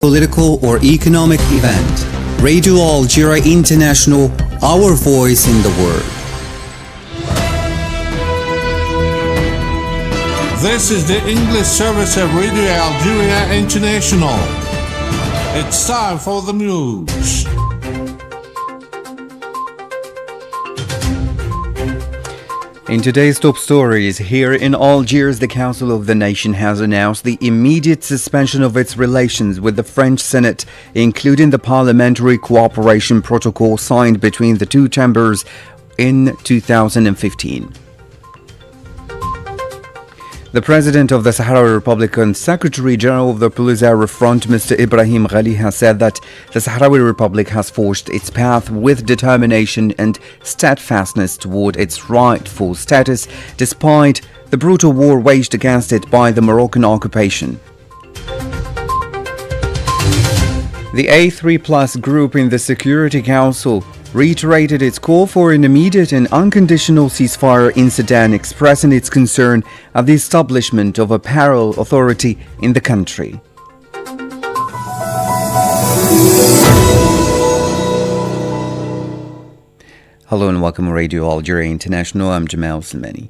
political or economic event. Radio Algeria International, our voice in the world. This is the English service of Radio Algeria International. It's time for the news. In today's top stories, here in Algiers, the Council of the Nation has announced the immediate suspension of its relations with the French Senate, including the Parliamentary Cooperation Protocol signed between the two chambers in 2015. The President of the Sahrawi Republic and Secretary General of the Polisario Front, Mr. Ibrahim Ghali, has said that the Sahrawi Republic has forged its path with determination and steadfastness toward its rightful status, despite the brutal war waged against it by the Moroccan occupation. The A3+ group in the Security Council reiterated its call for an immediate and unconditional ceasefire in Sudan, expressing its concern at the establishment of a parallel authority in the country. Hello and welcome to Radio Algeria International. I'm Jamal Salmani.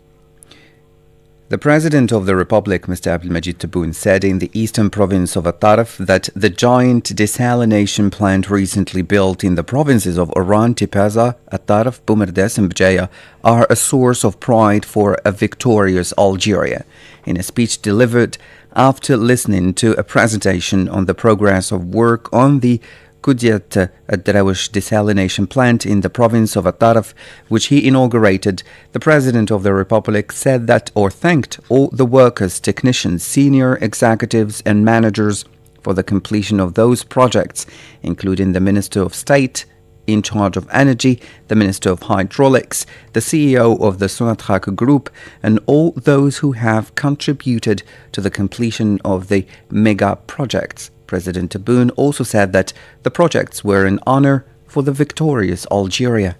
The President of the Republic, Mr. Abdelmajid Tebboune, said in the eastern province of At-Tarf that the giant desalination plant recently built in the provinces of Oran, Tipaza, At-Tarf, Boumerdes and Bjaya are a source of pride for a victorious Algeria. In a speech delivered after listening to a presentation on the progress of work on the Kudiat Ad-Darawish desalination plant in the province of At-Tarf, which he inaugurated, the President of the Republic said that thanked all the workers, technicians, senior executives and managers for the completion of those projects, including the Minister of State in charge of energy, the Minister of Hydraulics, the CEO of the Sonatrach Group, and all those who have contributed to the completion of the mega projects. President Tebboune also said that the projects were an honor for the victorious Algeria.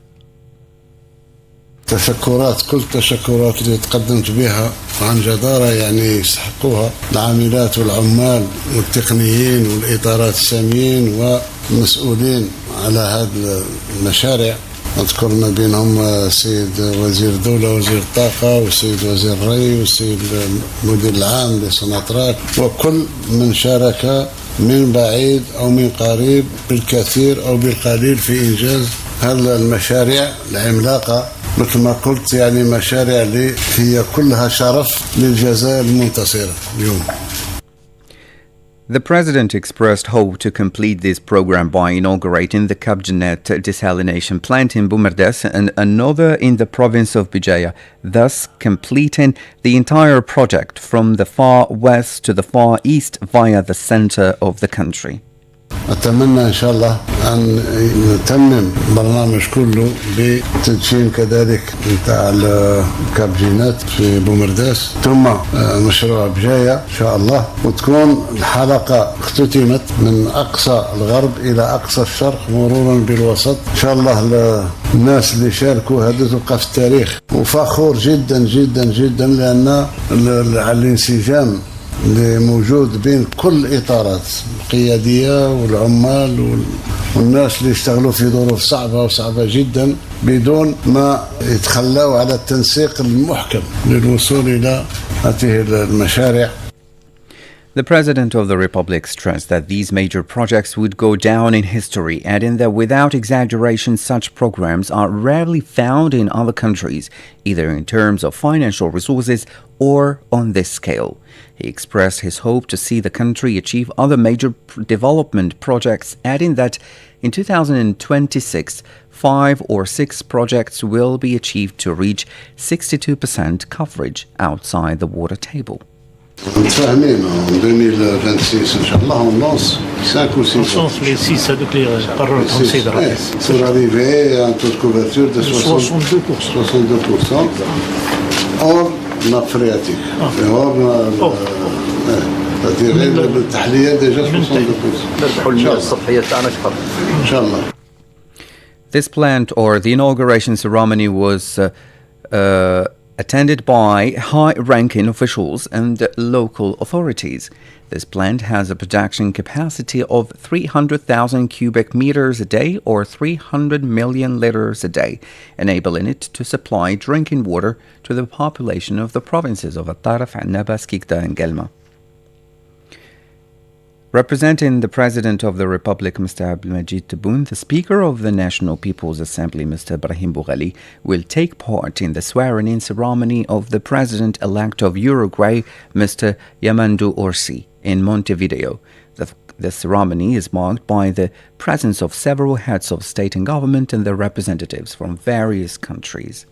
تشكرات كل التشكرات اللي تقدمت بها عن جدارة يعني يستحقوها العاملات والعمال والتقنيين والإطارات الساميين والمسؤولين على هذه المشاريع. أذكر ما بينهم السيد وزير الدولة وزير الطاقة والسيد وزير الري والسيد المدير العام لسوناتراك وكل من شارك من بعيد أو من قريب بالكثير أو بالقليل في إنجاز هذه المشاريع العملاقة. مثل ما قلت يعني مشاريع اللي هي كلها شرف للجزائر المنتصرة اليوم. The President expressed hope to complete this program by inaugurating the Kabjanet desalination plant in Boumerdes and another in the province of Bjaya, thus completing the entire project from the far west to the far east via the center of the country. أتمنى إن شاء الله أن نتمم برنامج كله بتدشين كذلك نتاع الكابجينات في بومرداس ثم مشروع بجاية إن شاء الله وتكون الحلقة اختتمت من أقصى الغرب إلى أقصى الشرق مرورا بالوسط. إن شاء الله الناس اللي شاركوا هذا تبقى في التاريخ وفخور جدا جدا جدا لأن الانسجام اللي موجود بين كل الإطارات القيادية والعمال والناس اللي يشتغلوا في ظروف صعبة وصعبة جدا بدون ما يتخلوا على التنسيق المحكم للوصول إلى هذه المشاريع. The President of the Republic stressed that these major projects would go down in history, adding that without exaggeration, such programs are rarely found in other countries, either in terms of financial resources or on this scale. He expressed his hope to see the country achieve other major development projects, adding that in 2026, 5 or 6 projects will be achieved to reach 62% coverage outside the water table. متفاهمين 2026 ان شاء الله ونلونس 5 ou 6 لونس لي 6 هذوك اللي قرروا نسيدرا pour arriver à un taux de couverture de 62% hors nappe phréatique hors التحلية ديجا 62% ان شاء الله. This plant or the inauguration ceremony was attended by high-ranking officials and local authorities. This plant has a production capacity of 300,000 cubic meters a day or 300 million liters a day, enabling it to supply drinking water to the population of the provinces of Al-Taraf, Annaba, Skikda and Gelma. Representing the President of the Republic, Mr. Abdelmajid Tebboune, the Speaker of the National People's Assembly, Mr. Brahim Boughali, will take part in the swearing-in ceremony of the President-elect of Uruguay, Mr. Yamandu Orsi, in Montevideo. The ceremony is marked by the presence of several heads of state and government and their representatives from various countries.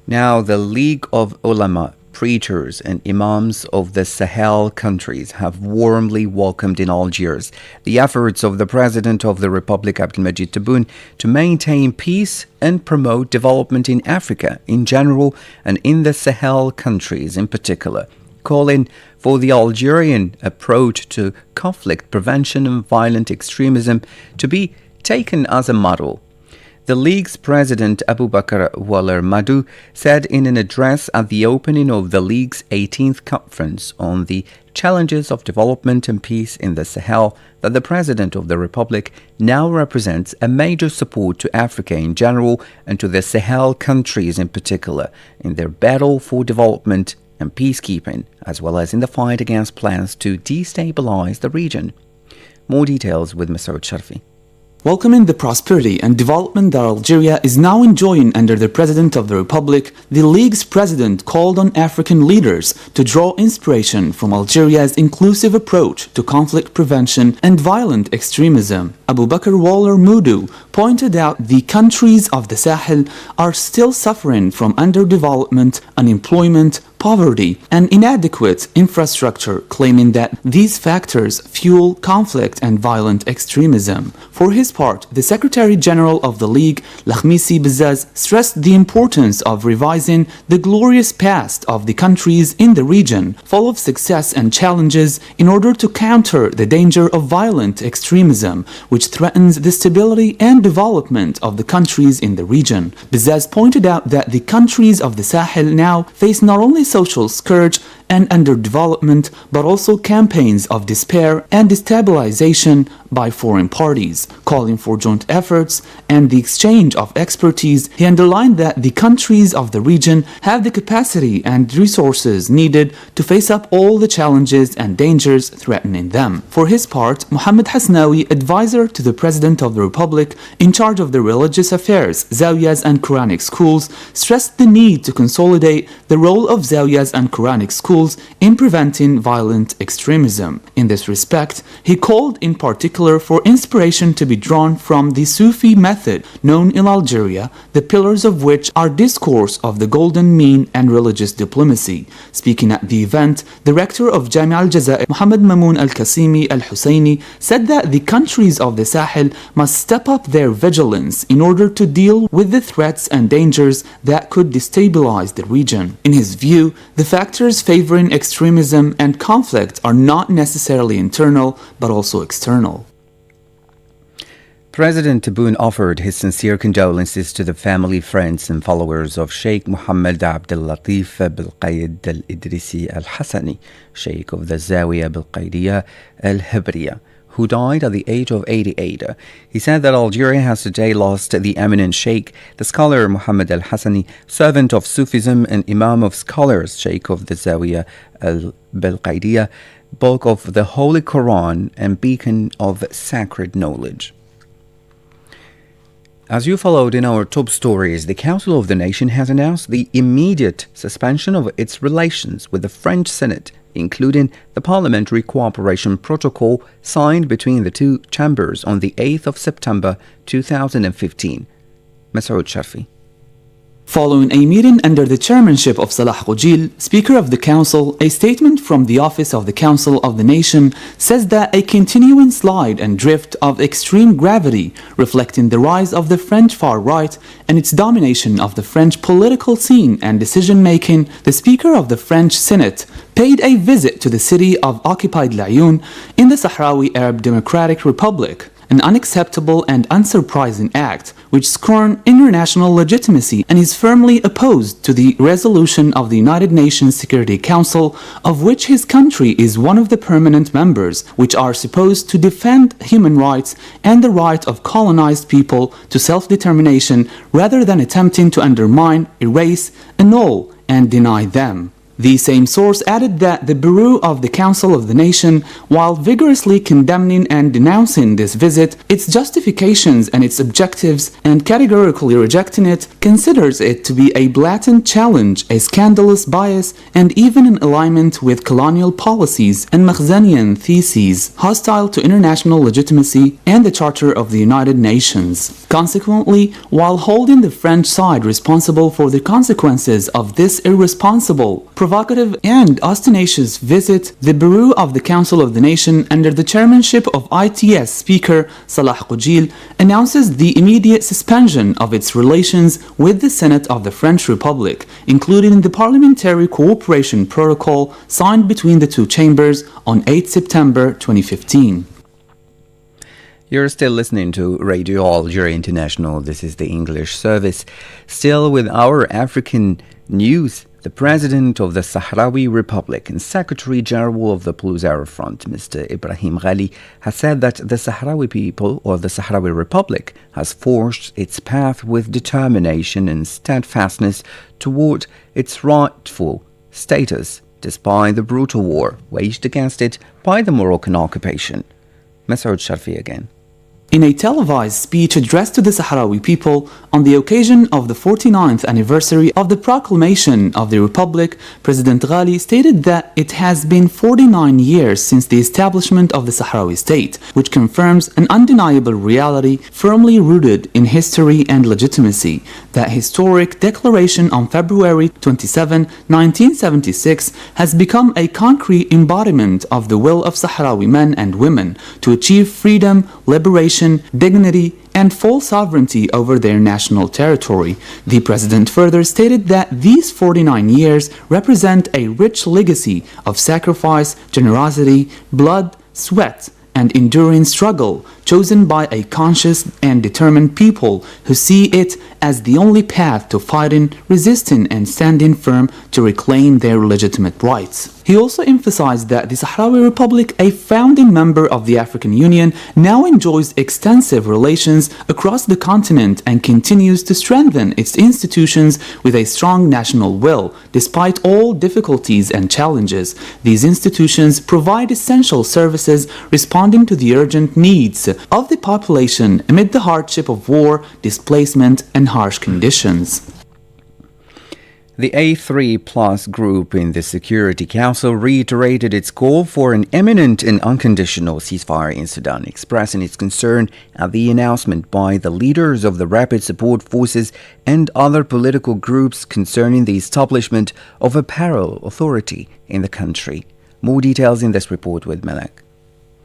Now, the League of Ulama, preachers and imams of the Sahel countries have warmly welcomed in Algiers the efforts of the President of the Republic, Abdelmajid Tebboune, to maintain peace and promote development in Africa in general and in the Sahel countries in particular, calling for the Algerian approach to conflict prevention and violent extremism to be taken as a model. The League's President Abubakar Waller Madu said in an address at the opening of the League's 18th conference on the challenges of development and peace in the Sahel that the President of the Republic now represents a major support to Africa in general and to the Sahel countries in particular in their battle for development and peacekeeping, as well as in the fight against plans to destabilize the region. More details with Mr. Sharfi. Welcoming the prosperity and development that Algeria is now enjoying under the President of the Republic, the League's president called on African leaders to draw inspiration from Algeria's inclusive approach to conflict prevention and violent extremism. Abubakar Waller Madu pointed out the countries of the Sahel are still suffering from underdevelopment, unemployment, poverty, and inadequate infrastructure, claiming that these factors fuel conflict and violent extremism. For his part, the Secretary General of the League, Lakhmisi Bezzaz, stressed the importance of revising the glorious past of the countries in the region, full of success and challenges, in order to counter the danger of violent extremism, which threatens the stability and development of the countries in the region. Bezzaz pointed out that the countries of the Sahel now face not only social scourge and underdevelopment, but also campaigns of despair and destabilization by foreign parties. Calling for joint efforts and the exchange of expertise, he underlined that the countries of the region have the capacity and resources needed to face up all the challenges and dangers threatening them. For his part, Mohammed Hasnawi, advisor to the President of the Republic in charge of the religious affairs, Zawiyas and Quranic schools, stressed the need to consolidate the role of Zawiyas and Quranic schools in preventing violent extremism. In this respect, he called in particular for inspiration to be drawn from the Sufi method known in Algeria, the pillars of which are discourse of the golden mean and religious diplomacy. Speaking at the event, the rector of Jamia al-Jazair, Mohammed Mamoun al-Kasimi al-Husseini, said that the countries of the Sahel must step up their vigilance in order to deal with the threats and dangers that could destabilize the region. In his view, the factors favoring extremism and conflict are not necessarily internal, but also external. President Tebboune offered his sincere condolences to the family, friends and followers of Sheikh Mohammed Abdel Latif Belqaid Al-Idrisi Al-Hassani, Sheikh of the Zawiya Belqaidiya Al-Hibriya, who died at the age of 88. He said that Algeria has today lost the eminent Sheikh, the scholar Muhammad al-Hassani, servant of Sufism and Imam of scholars, Sheikh of the Zawiya al-Belqaidiya, book of the Holy Quran and beacon of sacred knowledge. As you followed in our top stories, the Council of the Nation has announced the immediate suspension of its relations with the French Senate, including the Parliamentary Cooperation Protocol signed between the two chambers on the 8th of September 2015. Masoud Sharfi. Following a meeting under the chairmanship of Salah Khoujil, Speaker of the Council, a statement from the Office of the Council of the Nation says that a continuing slide and drift of extreme gravity, reflecting the rise of the French far right and its domination of the French political scene and decision-making, the Speaker of the French Senate paid a visit to the city of occupied Laayoune in the Sahrawi Arab Democratic Republic. an unacceptable and unsurprising act which scorns international legitimacy and is firmly opposed to the resolution of the United Nations Security Council, of which his country is one of the permanent members, which are supposed to defend human rights and the right of colonized people to self-determination rather than attempting to undermine, erase, annul, and deny them. The same source added that the Bureau of the Council of the Nation, while vigorously condemning and denouncing this visit, its justifications and its objectives, and categorically rejecting it, considers it to be a blatant challenge, a scandalous bias, and even in alignment with colonial policies and Makhzanian theses, hostile to international legitimacy and the Charter of the United Nations. Consequently, while holding the French side responsible for the consequences of this irresponsible, provocative and ostentatious visit, the Bureau of the Council of the Nation, under the chairmanship of ITS Speaker Salah Qoujil, announces the immediate suspension of its relations with the Senate of the French Republic, including the Parliamentary Cooperation Protocol signed between the two chambers on 8 September 2015. You're still listening to Radio Algeria International. This is the English service. Still with our African news. The President of the Sahrawi Republic and Secretary General of the Polisario Front, Mr. Ibrahim Ghali, has said that the Sahrawi people, or the Sahrawi Republic, has forged its path with determination and steadfastness toward its rightful status, despite the brutal war waged against it by the Moroccan occupation. Masoud Sharfi again. In a televised speech addressed to the Sahrawi people on the occasion of the 49th anniversary of the proclamation of the Republic, President Ghali stated that it has been 49 years since the establishment of the Sahrawi state, which confirms an undeniable reality firmly rooted in history and legitimacy. That historic declaration on February 27, 1976 has become a concrete embodiment of the will of Sahrawi men and women to achieve freedom, liberation, dignity, and full sovereignty over their national territory. The President further stated that these 49 years represent a rich legacy of sacrifice, generosity, blood, sweat, and enduring struggle chosen by a conscious and determined people who see it as the only path to fighting, resisting, and standing firm to reclaim their legitimate rights. He also emphasized that the Sahrawi Republic, a founding member of the African Union, now enjoys extensive relations across the continent and continues to strengthen its institutions with a strong national will, despite all difficulties and challenges. These institutions provide essential services responding to the urgent needs of the population amid the hardship of war, displacement, and harsh conditions. The A3+ group in the Security Council reiterated its call for an imminent and unconditional ceasefire in Sudan, expressing its concern at the announcement by the leaders of the Rapid Support Forces and other political groups concerning the establishment of a parallel authority in the country. More details in this report with Malak.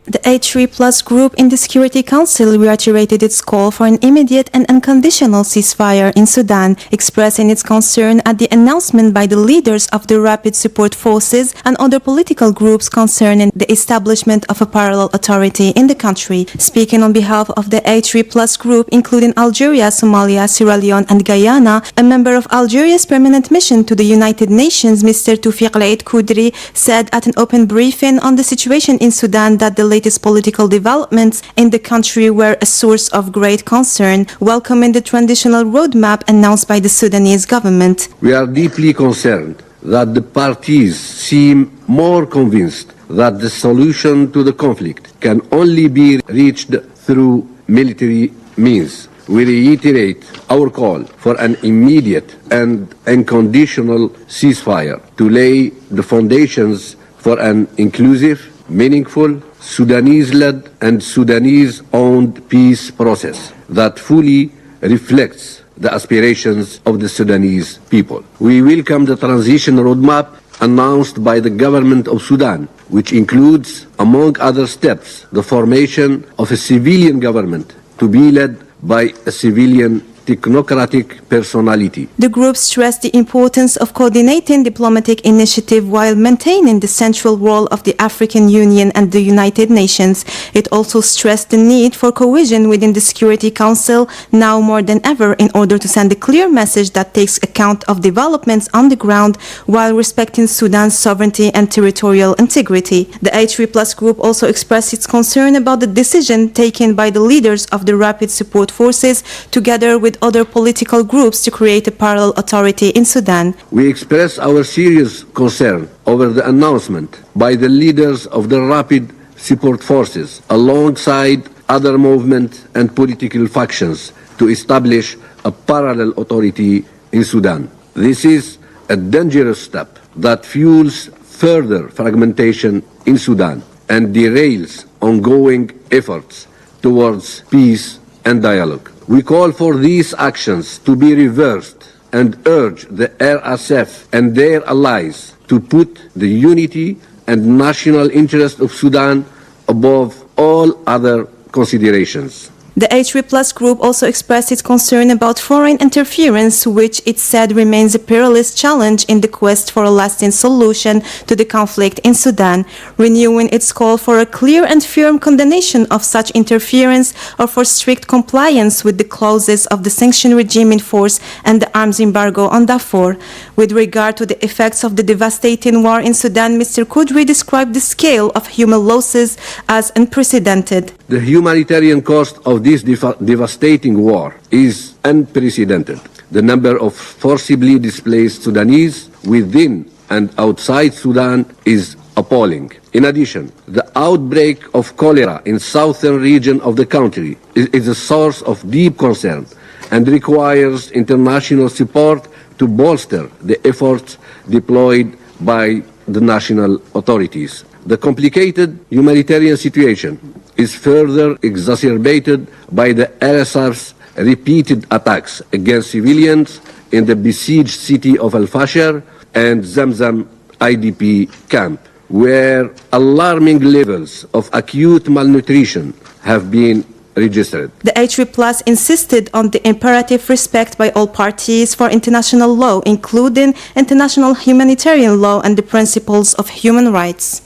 The A3+ group in the Security Council reiterated its call for an immediate and unconditional ceasefire in Sudan, expressing its concern at the announcement by the leaders of the Rapid Support Forces and other political groups concerning the establishment of a parallel authority in the country. Speaking on behalf of the A3+ group, including Algeria, Somalia, Sierra Leone, and Guyana, a member of Algeria's permanent mission to the United Nations, Mr. Toufiq Laïd Koudri, said at an open briefing on the situation in Sudan that the latest political developments in the country were a source of great concern, welcoming the transitional roadmap announced by the Sudanese government. We are deeply concerned that the parties seem more convinced that the solution to the conflict can only be reached through military means. We reiterate our call for an immediate and unconditional ceasefire to lay the foundations for an inclusive, meaningful, Sudanese-led and Sudanese-owned peace process that fully reflects the aspirations of the Sudanese people. We welcome the transition roadmap announced by the government of Sudan, which includes, among other steps, the formation of a civilian government to be led by a civilian technocratic personality. The group stressed the importance of coordinating diplomatic initiative while maintaining the central role of the African Union and the United Nations. It also stressed the need for cohesion within the Security Council now more than ever in order to send a clear message that takes account of developments on the ground while respecting Sudan's sovereignty and territorial integrity. The H3+ group also expressed its concern about the decision taken by the leaders of the Rapid Support Forces together with other political groups to create a parallel authority in Sudan. We express our serious concern over the announcement by the leaders of the Rapid Support Forces alongside other movements and political factions to establish a parallel authority in Sudan. This is a dangerous step that fuels further fragmentation in Sudan and derails ongoing efforts towards peace and dialogue. We call for these actions to be reversed and urge the RSF and their allies to put the unity and national interest of Sudan above all other considerations. The H3+ group also expressed its concern about foreign interference, which it said remains a perilous challenge in the quest for a lasting solution to the conflict in Sudan, renewing its call for a clear and firm condemnation of such interference or for strict compliance with the clauses of the sanction regime in force and the arms embargo on Darfur. With regard to the effects of the devastating war in Sudan, Mr. Kudri described the scale of human losses as unprecedented. The humanitarian cost of this devastating war is unprecedented. The number of forcibly displaced Sudanese within and outside Sudan is appalling. In addition, the outbreak of cholera in southern region of the country is a source of deep concern and requires international support to bolster the efforts deployed by the national authorities. The complicated humanitarian situation is further exacerbated by the RSF's repeated attacks against civilians in the besieged city of Al-Fasher and Zamzam IDP camp, where alarming levels of acute malnutrition have been registered. The H3+ insisted on the imperative respect by all parties for international law, including international humanitarian law and the principles of human rights.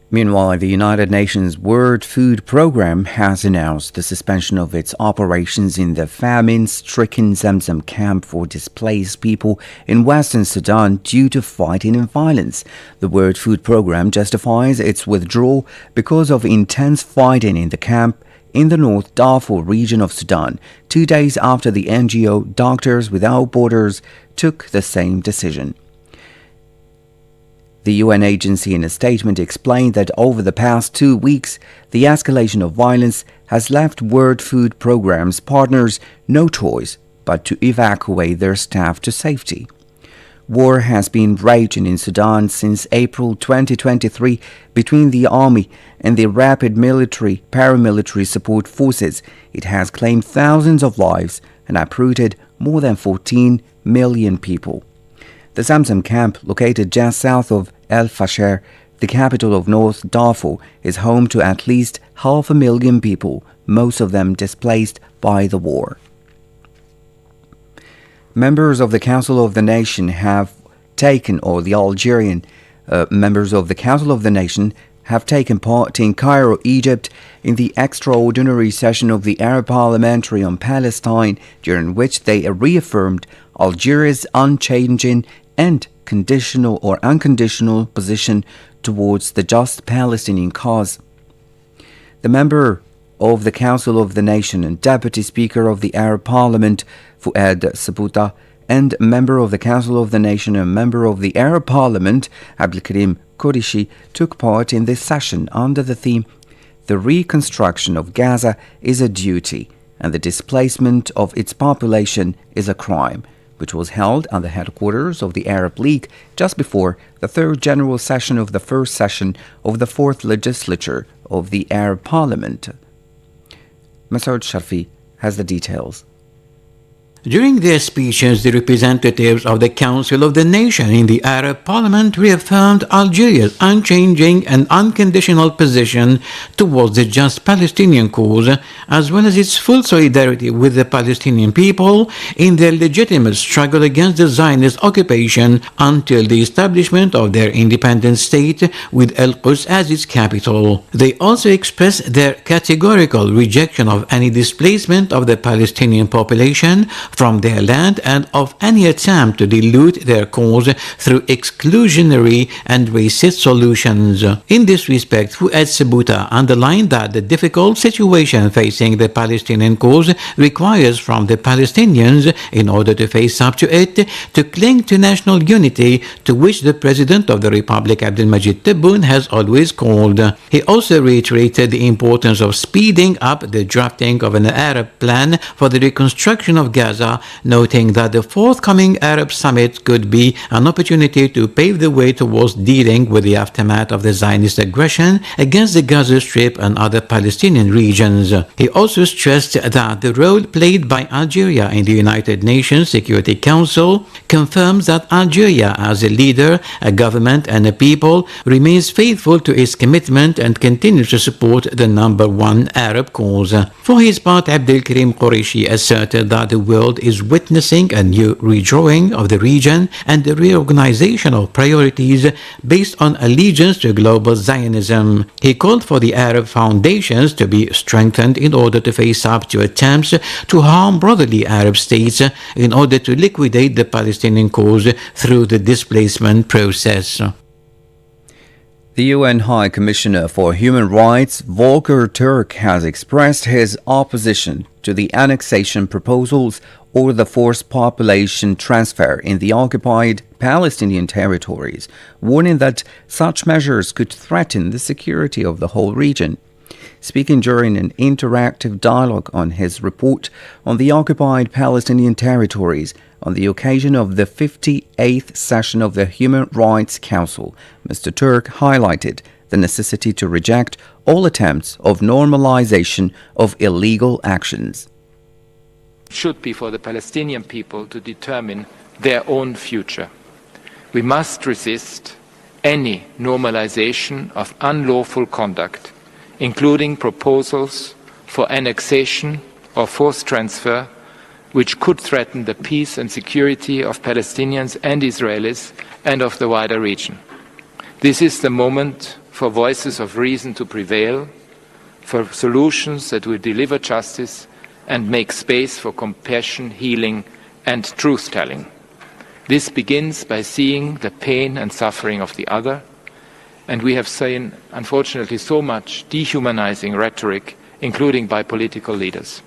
Meanwhile, the United Nations World Food Programme has announced the suspension of its operations in the famine-stricken Zamzam camp for displaced people in Western Sudan due to fighting and violence. The World Food Programme justifies its withdrawal because of intense fighting in the camp in the North Darfur region of Sudan, 2 days after the NGO Doctors Without Borders took the same decision. The UN agency in a statement explained that over the past 2 weeks, the escalation of violence has left World Food Programme's partners no choice but to evacuate their staff to safety. War has been raging in Sudan since April 2023 between the army and the rapid paramilitary support forces. It has claimed thousands of lives and uprooted more than 14 million people. The Zamzam camp, located just south of Al-Fasher, the capital of North Darfur, is home to at least 500,000 people, most of them displaced by the war. Members of the Council of the Nation have taken, or the Algerian members of the Council of the Nation have taken part in Cairo, Egypt, in the extraordinary session of the Arab Parliamentary on Palestine, during which they reaffirmed Algeria's unchanging and conditional or unconditional position towards the just Palestinian cause. The member of the Council of the Nation and Deputy Speaker of the Arab Parliament, Fouad Sabuta, and member of the Council of the Nation and member of the Arab Parliament, Abdelkarim Qureshi, took part in this session under the theme, "The reconstruction of Gaza is a duty and the displacement of its population is a crime," which was held at the headquarters of the Arab League just before the third general session of the first session of the fourth legislature of the Arab Parliament. Masoud Sharfi has the details. During their speeches, the representatives of the Council of the Nation in the Arab Parliament reaffirmed Algeria's unchanging and unconditional position towards the just Palestinian cause, as well as its full solidarity with the Palestinian people in their legitimate struggle against the Zionist occupation until the establishment of their independent state with Al-Quds as its capital. They also expressed their categorical rejection of any displacement of the Palestinian population from their land and of any attempt to dilute their cause through exclusionary and racist solutions. In this respect, Fouad Sebouta underlined that the difficult situation facing the Palestinian cause requires from the Palestinians, in order to face up to it, to cling to national unity, to which the President of the Republic, Abdelmajid Tebboune, has always called. He also reiterated the importance of speeding up the drafting of an Arab plan for the reconstruction of Gaza, noting that the forthcoming Arab summit could be an opportunity to pave the way towards dealing with the aftermath of the Zionist aggression against the Gaza Strip and other Palestinian regions. He also stressed that the role played by Algeria in the United Nations Security Council confirms that Algeria, as a leader, a government and a people, remains faithful to its commitment and continues to support the number one Arab cause. For his part, Abdelkarim Qureshi asserted that the world is witnessing a new redrawing of the region and the reorganization of priorities based on allegiance to global Zionism. He called for the Arab foundations to be strengthened in order to face up to attempts to harm brotherly Arab states in order to liquidate the Palestinian cause through the displacement process. The UN High Commissioner for Human Rights, Volker Turk, has expressed his opposition to the annexation proposals or the forced population transfer in the occupied Palestinian territories, warning that such measures could threaten the security of the whole region. Speaking during an interactive dialogue on his report on the occupied Palestinian territories on the occasion of the 58th session of the Human Rights Council, Mr. Turk highlighted the necessity to reject all attempts of normalization of illegal actions. It should be for the Palestinian people to determine their own future. We must resist any normalization of unlawful conduct, including proposals for annexation or forced transfer, which could threaten the peace and security of Palestinians and Israelis and of the wider region. This is the moment for voices of reason to prevail, for solutions that will deliver justice and make space for compassion, healing, and truth-telling. This begins by seeing the pain and suffering of the other, and we have seen, unfortunately, so much dehumanizing rhetoric, including by political leaders.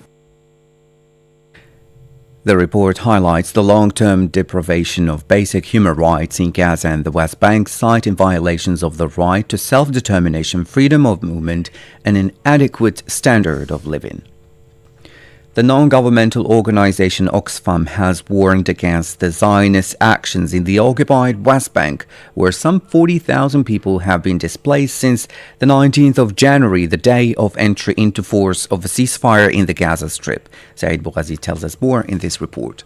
The report highlights the long-term deprivation of basic human rights in Gaza and the West Bank, citing violations of the right to self-determination, freedom of movement, and an adequate standard of living. The non-governmental organization Oxfam has warned against the Zionist actions in the occupied West Bank, where some 40,000 people have been displaced since the 19th of January, the day of entry into force of a ceasefire in the Gaza Strip. Saeed Bougazi tells us more in this report.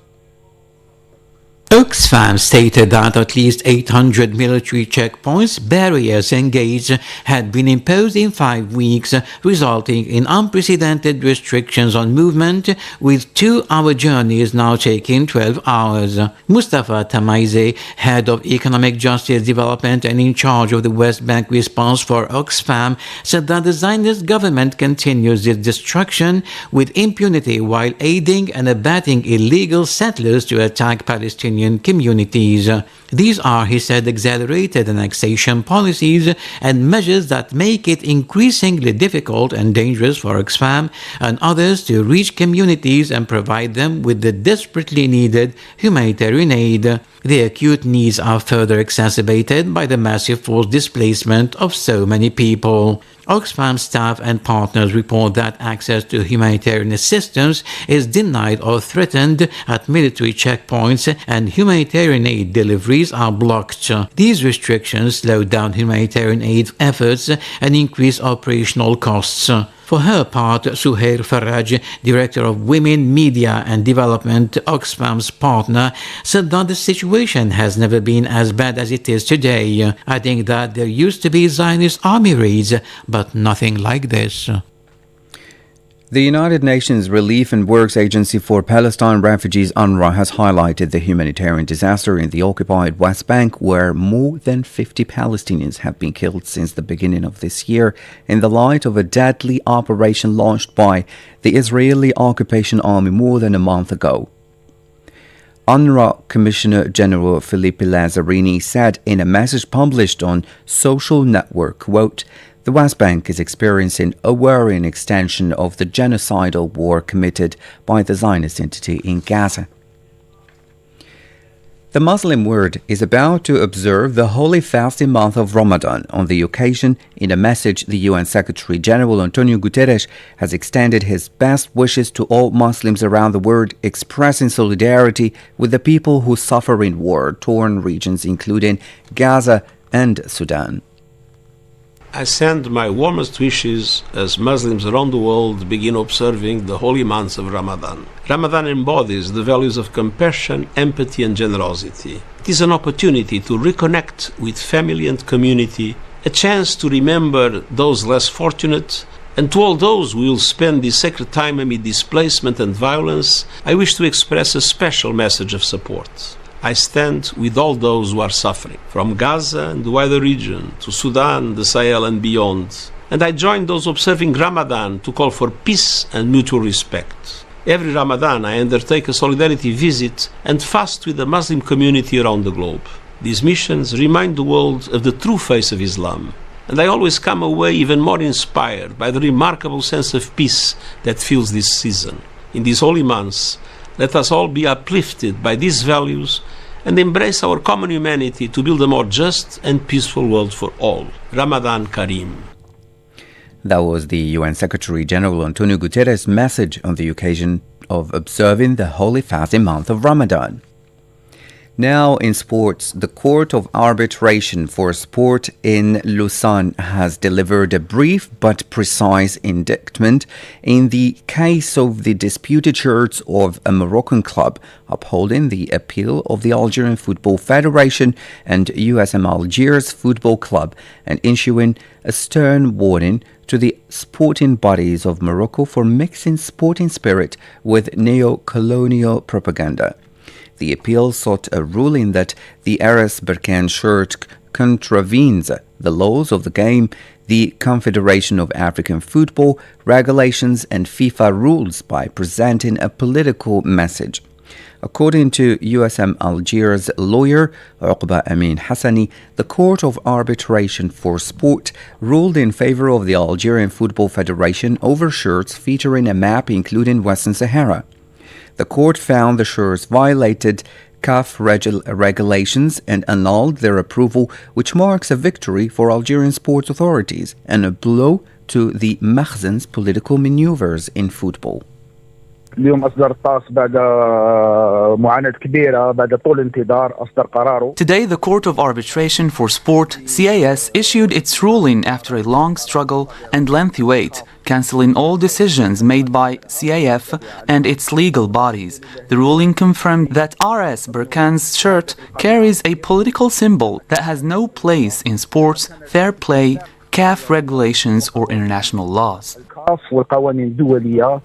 Oxfam stated that at least 800 military checkpoints, barriers and gates had been imposed in 5 weeks, resulting in unprecedented restrictions on movement, with 2-hour journeys now taking 12 hours. Mustafa Tamaizeh, head of Economic Justice Development and in charge of the West Bank response for Oxfam, said that the Zionist government continues its destruction with impunity while aiding and abetting illegal settlers to attack Palestinian communities. These are, he said, accelerated annexation policies and measures that make it increasingly difficult and dangerous for Oxfam and others to reach communities and provide them with the desperately needed humanitarian aid. The acute needs are further exacerbated by the massive forced displacement of so many people. Oxfam staff and partners report that access to humanitarian assistance is denied or threatened at military checkpoints, and humanitarian aid deliveries refugees are blocked. These restrictions slow down humanitarian aid efforts and increase operational costs. For her part, Suhair Faraj, Director of Women, Media and Development, Oxfam's partner, said that the situation has never been as bad as it is today, adding that there used to be Zionist army raids, but nothing like this. The United Nations Relief and Works Agency for Palestine Refugees, UNRWA, has highlighted the humanitarian disaster in the occupied West Bank, where more than 50 Palestinians have been killed since the beginning of this year, in the light of a deadly operation launched by the Israeli occupation army more than a month ago. UNRWA Commissioner General Filippo Lazzarini said in a message published on social network, quote, "The West Bank is experiencing a worrying extension of the genocidal war committed by the Zionist entity in Gaza." The Muslim world is about to observe the holy fasting month of Ramadan. On the occasion, in a message, the UN Secretary General Antonio Guterres has extended his best wishes to all Muslims around the world, expressing solidarity with the people who suffer in war-torn regions, including Gaza and Sudan. I send my warmest wishes as Muslims around the world begin observing the holy months of Ramadan. Ramadan embodies the values of compassion, empathy, and generosity. It is an opportunity to reconnect with family and community, a chance to remember those less fortunate, and to all those who will spend this sacred time amid displacement and violence, I wish to express a special message of support. I stand with all those who are suffering, from Gaza and the wider region to Sudan, the Sahel and beyond. And I join those observing Ramadan to call for peace and mutual respect. Every Ramadan I undertake a solidarity visit and fast with the Muslim community around the globe. These missions remind the world of the true face of Islam. And I always come away even more inspired by the remarkable sense of peace that fills this season. In these holy months, let us all be uplifted by these values and embrace our common humanity to build a more just and peaceful world for all. Ramadan Kareem. That was the UN Secretary General Antonio Guterres' message on the occasion of observing the holy fasting month of Ramadan. Now in sports, the Court of Arbitration for Sport in Lausanne has delivered a brief but precise indictment in the case of the disputed shirts of a Moroccan club, upholding the appeal of the Algerian Football Federation and USM Algiers Football Club, and issuing a stern warning to the sporting bodies of Morocco for mixing sporting spirit with neo-colonial propaganda. The appeal sought a ruling that the RS Berkane shirt contravenes the laws of the game, the Confederation of African Football regulations and FIFA rules by presenting a political message. According to USM Algiers lawyer Uqba Amin Hassani, the Court of Arbitration for Sport ruled in favor of the Algerian Football Federation over shirts featuring a map including Western Sahara. The court found the shirts violated CAF regulations and annulled their approval, which marks a victory for Algerian sports authorities and a blow to the Makhzen's political maneuvers in football. اليوم أصدر الطاس بعد معاناة كبيرة بعد طول انتظار أصدر قراره. Today, the Court of Arbitration for Sport, CAS, issued its ruling after a long struggle and lengthy wait, cancelling all decisions made by CAF and its legal bodies. The ruling confirmed that RS Berkane's shirt carries a political symbol that has no place in sports, fair play, CAF regulations or international laws. والقوانين الدولية.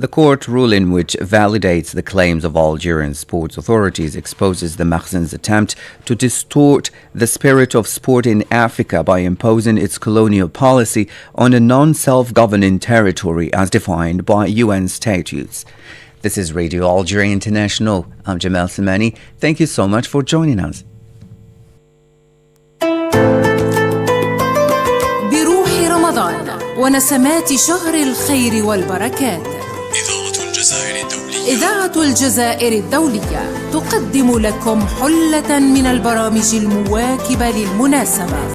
The court ruling, which validates the claims of Algerian sports authorities, exposes the Makhzen's attempt to distort the spirit of sport in Africa by imposing its colonial policy on a non-self-governing territory as defined by UN statutes. This is Radio Algeria International. I'm Jamal Samani. Thank you so much for joining us. بروح رمضان ونسمات شهر الخير والبركات. إذاعة الجزائر الدولية تقدم لكم حلة من البرامج المواكبة للمناسبة.